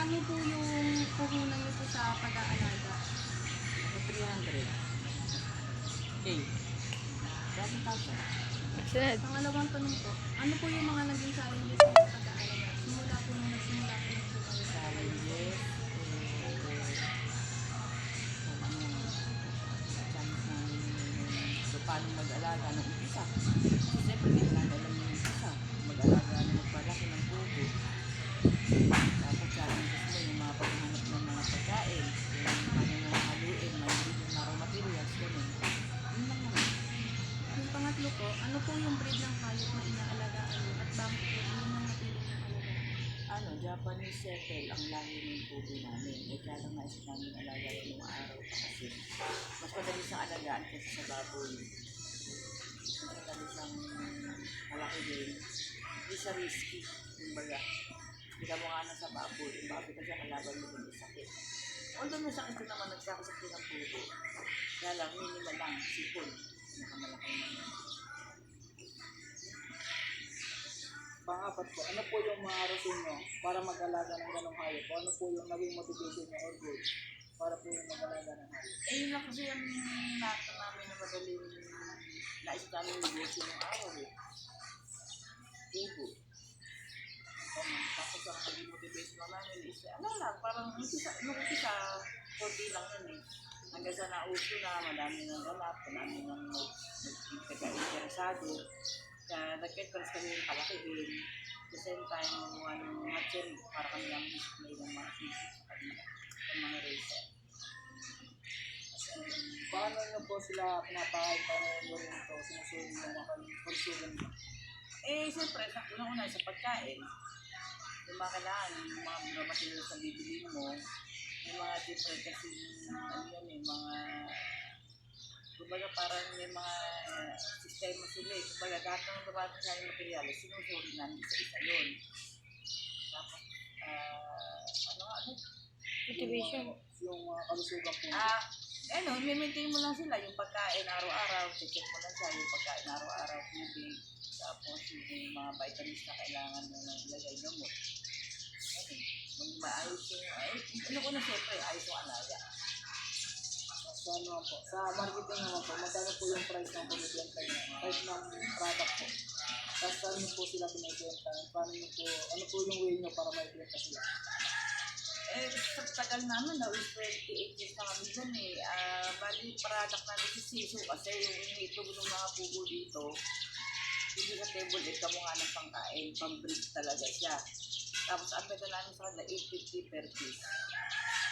Magkano po yung puhunan niyo po sa pag-aalaga? 300. Okay. 7,000. Sunod. Pangalawang tanong po, ano po yung mga naging challenges niyo sa pag-aalaga? Simula po nung nagsimula po ng po kayo sa Challenges. So, paano mag-alaga ng umpisa? So, siyempre, hindi natin alam yung umpisa. Mag-alaga na magpalaki ng pugo. Tapos, challenges mo yung mga paghahanap ng mga pagkain. Yung mga haluin, yung mga raw materials, ganun. Yun lang naman. Yung pangatlo po, ano po yung breed ng hayop na inaalagaan niyo at bakit po yun ang napili ng alagaan? Japanese Shepherd ang lahi ng pugo namin. Eh, kaya lang naisip namin alaga yung mga araw pa kasi mas madali siyang alagaan kasi sa baboy. Mas madali siyang malaki din. Hindi siya risky. Kumbaga, hindi ka mo nga sa baboy. Yung baboy kasi kalaban mo din yung sakit. Although may sakit din naman nagsakasakit ng pugo. Kaya lang, minimal lang. Sipon. Nakamalaki naman. Pang-apat po, ano po yung mga rason nyo para mag-alaga ng ganong hayop? O ano po yung naging motivation nyo or goal para po yung mag-alaga ng hayop? Eh, yun lang kasi yung nato namin na madaling naisip namin negosyo ng araw eh. Pugo. Tapos ang naging motivation namin is, ano lang, parang nung umpisa, konti lang yun eh. Hanggang sa nauso na, madami ng ganap, madami ng nagkaka-interesado. Kaya nag-encourage kami yung palakihin. At the same time, gumawa ng hatchery para kami lang display ng mga sisig sa kanila, ng mga racer. Paano nyo po sila pinapakain? Paano nyo rin ito sinusunod ng mga pagsugan nyo? Eh, siyempre, sa unang-una sa pagkain, yung mga kailangan, yung mga raw materials na bibili mo, yung mga different kasi, ano yan, yung mga, kumbaga parang may mga sistema sila eh. Kumbaga, lahat ng lumating sa yung materials, sinusuri namin isa-isa yun. Tapos, ano? Motivation. Yung kalusugan po. May-maintain mo lang sila yung pagkain araw-araw, check mo lang siya yung pagkain araw-araw, tubig, tapos yung mga vitamins na kailangan mo na ilagay mo. Maayos yung, ano ko na siyempre, ayos yung alaga. Sa ano po, sa marketing naman po, magkano po yung price ng pinibenta nyo? Price ng product po. Tapos saan nyo po sila pinibenta? Paano nyo po, ano po yung way nyo para maibenta sila? Eh, sa tagal namin, na 28 years na kami dyan eh. Bali, product namin si Sisu kasi yung ito ng mga pugo dito, hindi sa table, mo nga ng pangkain, pang-breed talaga siya. Tapos, ang benta namin sa kanila, 850 per piece.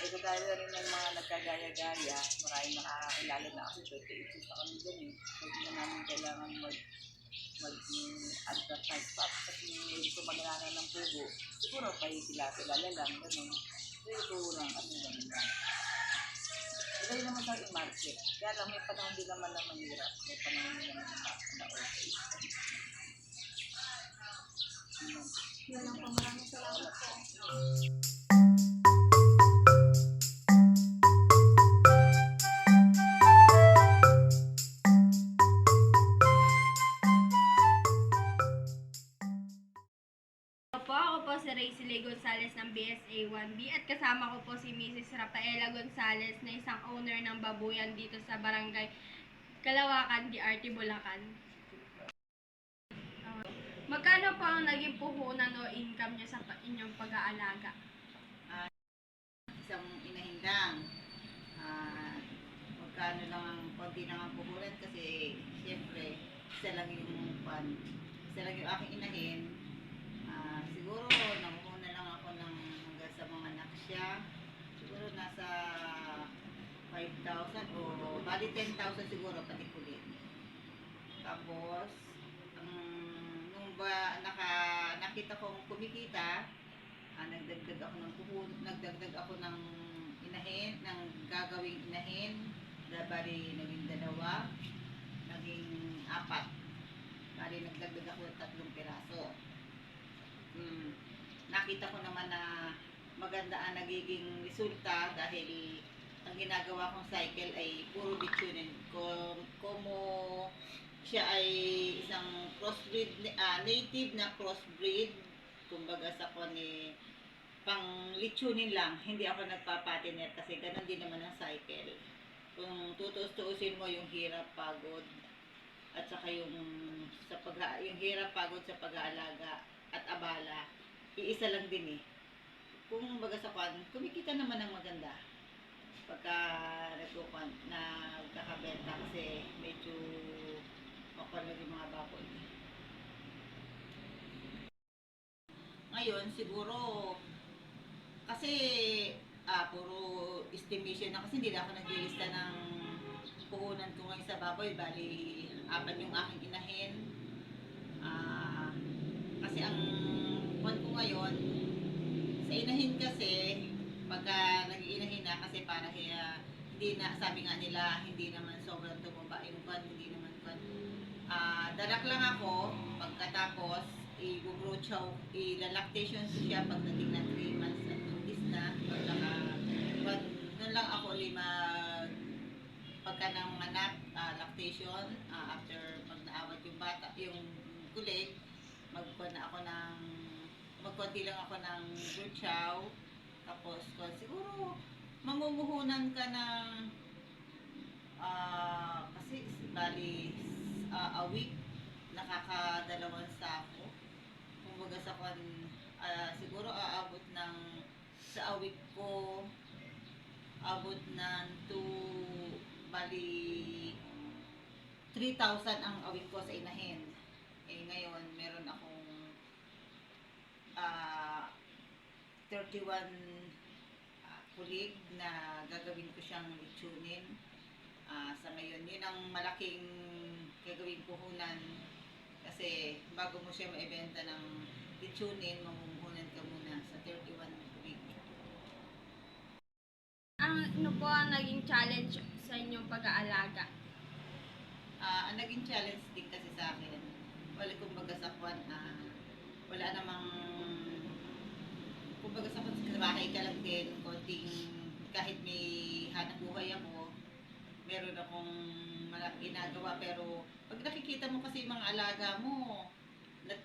Eh, kagaya rin ng mga nagkagaya-gaya, maraming nakakakilala na kasi 28 years na kami dyan eh. So, hindi na namin kailangan mag-advertise pa. Kasi hindi ko magalala ng pugo, siguro kilala lang, gano'n. So, ito lang, ganun lang. Ilagay naman sa i-market. Kaya lang, may panahon din naman na mahirap. May panahon din naman na okay. Yun lang po, maraming salamat po. Ako po si Raycely Gonzales ng BSA 1B at kasama ko po si Mrs. Rafaela Gonzales na isang owner ng babuyan dito sa Barangay Kalawakan, DRT, Bulacan. Magkano po ang naging puhunan o income niya sa inyong pag-aalaga? Isang inahindang. Magkano lang ang konti lang ang puhunan kasi siyempre isa lang yung aking inahin. Siguro nakukuha lang ako ng hanggang sa mga anak siya. Siguro nasa 5,000 o bali 10,000 siguro pati kulit. Tapos nung nakita kong kumikita, nagdagdag ako ng inahin, ng gagawing inahin. Bali naging 2, naging 4. Bali nagdagdag ako ng 3 piraso. Nakita ko naman na maganda ang nagiging resulta dahil ang ginagawa kong cycle ay puro bituinin. Como siya ay isang crossbreed, native na crossbreed, kumbaga sa pang litsunin lang, hindi ako nagpapatiner kasi ganun din naman ang cycle. Kung tutuus-tuusin mo yung hirap, pagod, at saka yung hirap, pagod sa pag-aalaga at abala, iisa lang din eh. Kung baga sa kwan, kumikita naman ng maganda pagka nagkukuan na nagkakabenta kasi medyo makualag yung mga baboy. Ngayon, siguro, kasi puro estimation na kasi hindi na ako naglilista ng puhunan ko ngayon sa baboy. Bali, 4 yung aking inahin. Kasi ang kwan ko ngayon, sa inahin kasi, pagka nag-iinahin na kasi para hindi na, sabi nga nila, hindi naman sobrang tumaba yung kwan, hindi naman kwan. Darak lang ako, pagkatapos, ilalactation ko siya pagdating ng 3 months at 2 days na. Doon lang ako pagka ng anak, lactation, after pag naawat yung bata, yung kulit, magkonti lang ako ng good chow, tapos siguro mamumuhunan ka ng kasi bali a week nakakadalawang sako. Kumbaga sa siguro aabot ng sa a week ko abot ng bali 3,000 ang a week ko sa inahin. Ngayon meron akong 31 kulig na gagawin ko siyang litsunin. Sa ngayon, yun ang malaking gagawin puhunan kasi bago mo siya maibenta ng litsunin, mamumuhunan ka muna sa 31 kulig. Ano po ang naging challenge sa inyong pag-aalaga? Ang naging challenge din kasi sa akin, wala kumbaga sa kwan, wala namang kumbaga sa bahay ka lang din, konting kahit may hanap buhay ako, meron akong ginagawa pero pag nakikita mo kasi yung mga alaga mo,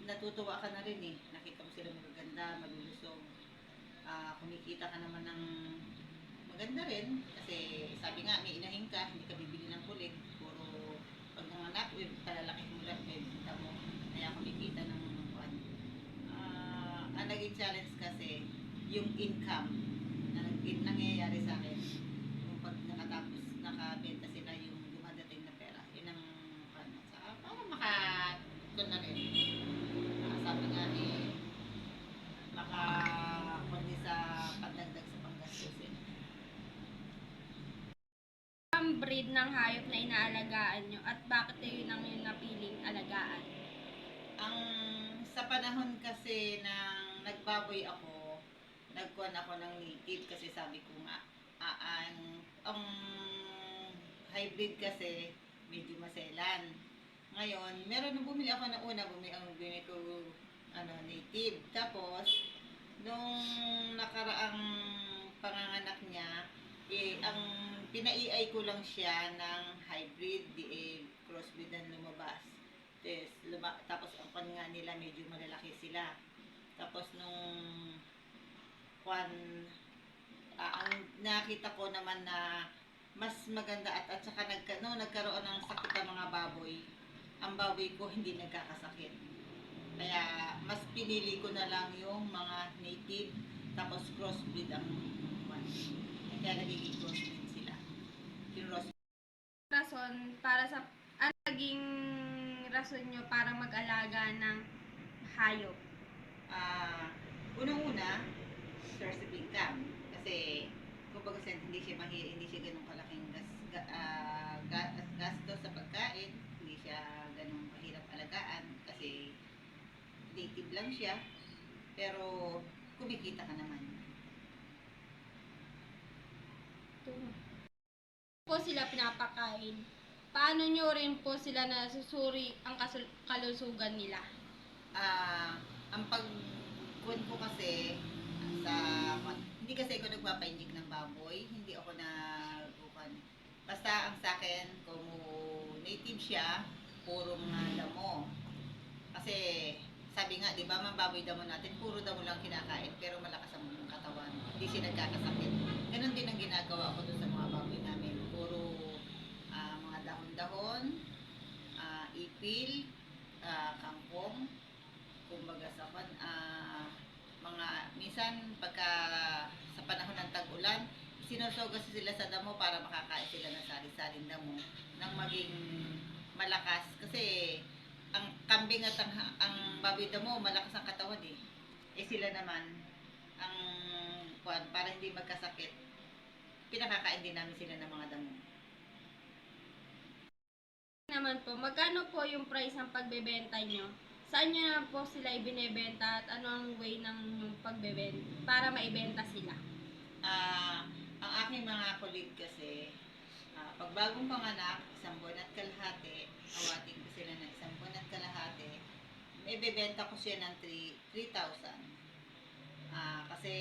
natutuwa ka na rin eh. Nakita mo sila magaganda, malulusog. Kumikita ka naman ng maganda rin kasi sabi nga may inahin ka, hindi ka bibili ng kulit. Puro pag nanganak, talalaki mo lang, benta mo. Kaya kumikita ng kuwan. Ang naging challenge kasi yung income na nangyayari sa akin. Yung pag nakabenta sila yung dumadating na pera. Yun ang para doon na rin. Sabi nga makakundi sa pandagdag sa panggastusin. Ang breed ng hayop na inaalagaan nyo at bakit yun ang yung napiling alagaan? Sa panahon kasi nang nagbaboy ako, nagkuhan ako ng native kasi sabi ko nga, ang hybrid kasi medyo maselan. Ngayon, meron nung bumili ako ng una, bumili ko native. Tapos, nung nakaraang panganganak niya, ang pinaiay ko lang siya ng hybrid, crossbreed ang lumabas. Tapos ang pan nga nila medyo malalaki sila. Tapos nung ang nakita ko naman na mas maganda at saka nagkaroon ng sakit ang mga baboy. Ang baboy ko hindi nagkakasakit. Kaya mas pinili ko na lang yung mga native tapos crossbreed ang kaya nagiging crossbreed sila. Yung Rason para sa naging rason nyo para mag-alaga ng hayop? Unang-una, source of income. Kasi, kumbaga hindi siya ganun kalaking gastos sa pagkain. Hindi siya ganun mahirap alagaan. Kasi, native lang siya. Pero, kumikita ka naman. Po sila pinapakain. Paano nyo rin po sila nasusuri ang kalusugan nila? Ang pagkuhan ko kasi hindi kasi ako nagpapa-inject ng baboy, hindi ako nagkuhan. Basta ang sa akin, kung native siya, purong damo. Kasi sabi nga, di ba, mga baboy damo natin, puro damo lang kinakain, pero malakas ang katawan. Hindi sila nagkakasakit. Ganon din ang ginagawa ko doon sa mga baboy namin. Puro mga dahon-dahon, ipil, kangkong, kumbaga sa mga, minsan pagka sa panahon ng tag-ulan, sinusugas sila sa damo para makakain sila ng sari-saring damo nang maging malakas. Kasi ang kambing at ang baboy damo, malakas ang katawan eh. Eh sila naman, ang para hindi magkasakit, pinakakain din namin sila ng mga damo. Naman po, magkano po yung price ng pagbebenta nyo? Saan nyo naman po sila ibinebenta at ano ang way ng yung pagbebenta para maibenta sila? Ang aking mga colleague kasi, pag bagong panganak, 1 buwan at kalahati, awatin ko sila ng 1 buwan at kalahati, may bebenta ko siya ng 3,000. Kasi,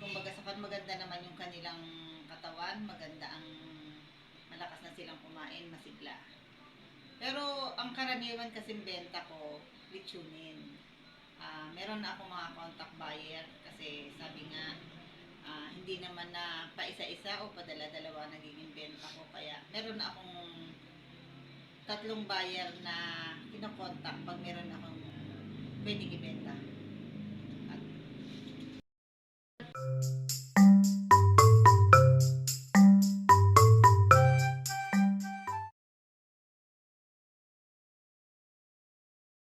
kumbaga sa maganda naman yung kanilang katawan, maganda ang malakas na silang kumain, masigla. Pero ang karaniwan kasing benta ko, lechonin. Meron na akong mga contact buyer kasi sabi nga, hindi naman na pa-isa-isa o padala-dalawa nagiging benta ko. Kaya meron na akong 3 buyer na kinokontak pag meron akong pwedeng ibenta.